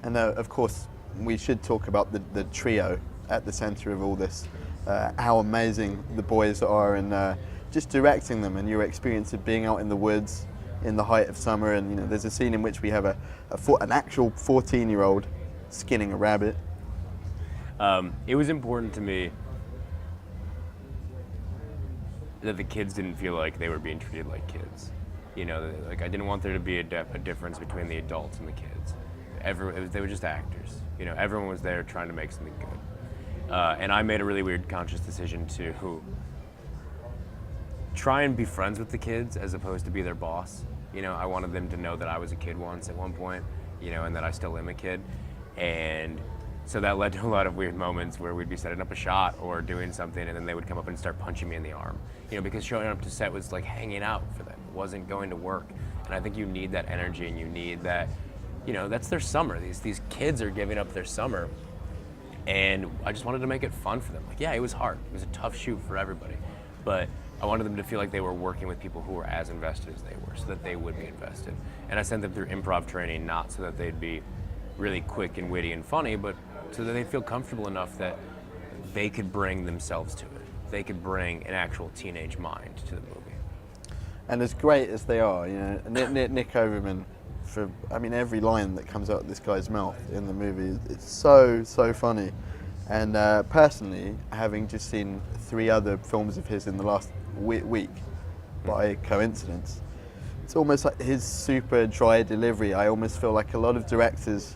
And of course, we should talk about the trio at the center of all this, how amazing the boys are, and just directing them, and your experience of being out in the woods in the height of summer. And there's a scene in which we have an actual 14-year-old skinning a rabbit. It was important to me that the kids didn't feel like they were being treated like kids. Like I didn't want there to be a difference between the adults and the kids. They were just actors. Everyone was there trying to make something good. And I made a really weird conscious decision to try and be friends with the kids as opposed to be their boss. I wanted them to know that I was a kid once at one point, and that I still am a kid. And so that led to a lot of weird moments where we'd be setting up a shot or doing something, and then they would come up and start punching me in the arm. Because showing up to set was like hanging out for them. It wasn't going to work. And I think you need that energy, and you need that, that's their summer. These kids are giving up their summer. And I just wanted to make it fun for them. Like, yeah, it was hard. It was a tough shoot for everybody. But I wanted them to feel like they were working with people who were as invested as they were, so that they would be invested. And I sent them through improv training, not so that they'd be really quick and witty and funny, but so that they'd feel comfortable enough that they could bring themselves to it. They could bring an actual teenage mind to the movie. And as great as they are, Nick Overman, every line that comes out of this guy's mouth in the movie, it's so funny. And personally, having just seen 3 other films of his in the last week, by coincidence, it's almost like his super dry delivery. I almost feel like a lot of directors,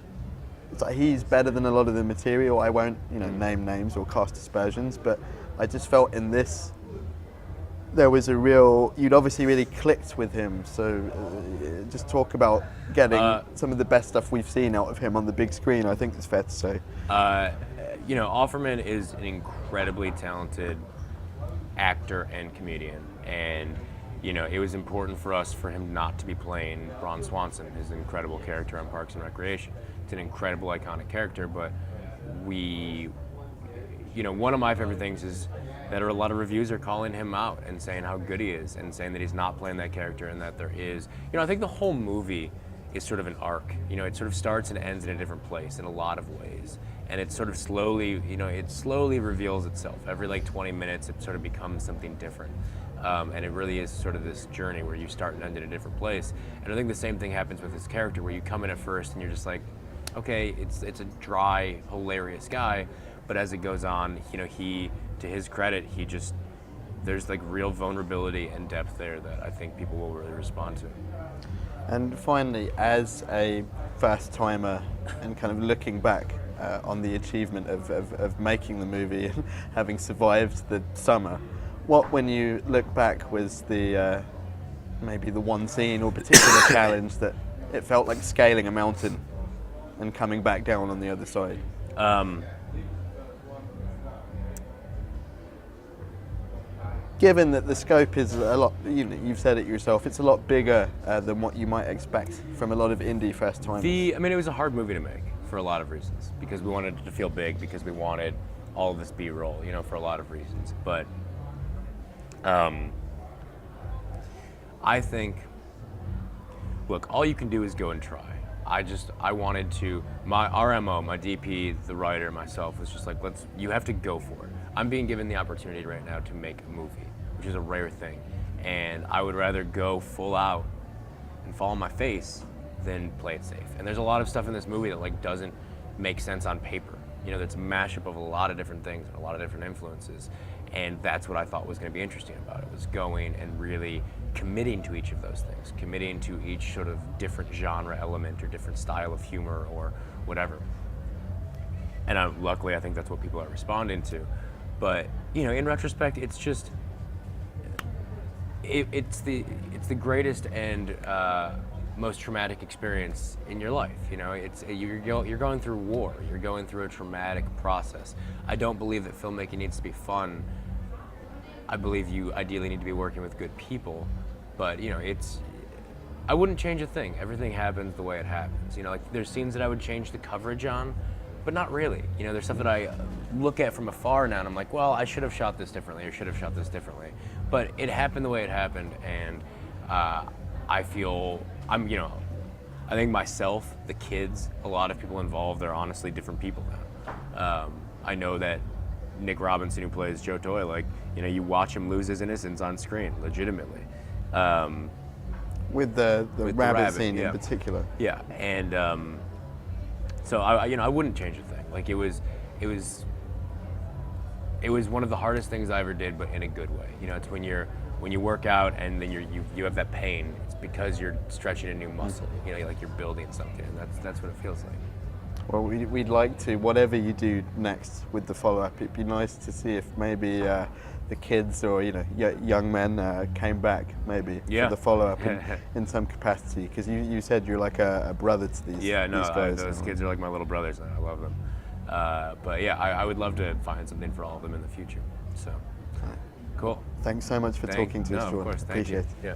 it's like he's better than a lot of the material. I won't, name names or cast aspersions, but I just felt in this, there was you'd obviously really clicked with him. So just talk about getting some of the best stuff we've seen out of him on the big screen, I think it's fair to say. Offerman is an incredibly talented actor and comedian. And, it was important for him not to be playing Ron Swanson, his incredible character on Parks and Recreation. It's an incredible, iconic character, but one of my favorite things is that a lot of reviews are calling him out and saying how good he is and saying that he's not playing that character, and that there is, I think the whole movie is sort of an arc. It sort of starts and ends in a different place in a lot of ways. And it sort of slowly, it slowly reveals itself. Every 20 minutes, it sort of becomes something different. And it really is sort of this journey where you start and end in a different place. And I think the same thing happens with his character, where you come in at first and you're just like, okay, it's a dry, hilarious guy. But as it goes on, he, to his credit, there's real vulnerability and depth there that I think people will really respond to. And finally, as a first timer and kind of looking back on the achievement of making the movie and having survived the summer, what, when you look back, was the maybe the one scene or particular challenge that it felt like scaling a mountain and coming back down on the other side? Given that the scope is a lot, you've said it yourself, it's a lot bigger than what you might expect from a lot of indie first timers. It was a hard movie to make for a lot of reasons, because we wanted it to feel big, because we wanted all of this B-roll, for a lot of reasons. But I think, look, all you can do is go and try. I wanted to, my RMO, my DP, the writer, myself, was just like, you have to go for it. I'm being given the opportunity right now to make a movie, which is a rare thing. And I would rather go full out and fall on my face than play it safe. And there's a lot of stuff in this movie that doesn't make sense on paper. That's a mashup of a lot of different things and a lot of different influences. And that's what I thought was going to be interesting about it, was going and really committing to each of those things, committing to each sort of different genre element or different style of humor or whatever. And luckily, I think that's what people are responding to. But, in retrospect, it's just, it's the greatest and most traumatic experience in your life. You're going through war. You're going through a traumatic process. I don't believe that filmmaking needs to be fun. I believe you ideally need to be working with good people. But, I wouldn't change a thing. Everything happens the way it happens. There's scenes that I would change the coverage on, but not really. There's stuff that I look at from afar now and I'm like, well, I should have shot this differently or should have shot this differently. But it happened the way it happened, and I feel I think myself, the kids, a lot of people involved are honestly different people now. I know that Nick Robinson, who plays Joe Toy, like, you know, you watch him lose his innocence on screen, legitimately. With the rabbit scene yeah. in particular. Yeah, and so I wouldn't change a thing. Like, it was one of the hardest things I ever did, but in a good way. You know, it's when you work out and then you have that pain. It's because you're stretching a new muscle. You know, like you're building something, and that's what it feels like. Well, we'd like to, whatever you do next with the follow-up, it'd be nice to see if maybe the kids or, you know, young men came back maybe for the follow-up in some capacity, because you said you're like a brother to these, these guys. Those kids are like my little brothers. I love them. But yeah, I would love to find something for all of them in the future. So, cool. Thanks so much for talking to us, Jordan. Of course, thank Appreciate you. it. Yeah.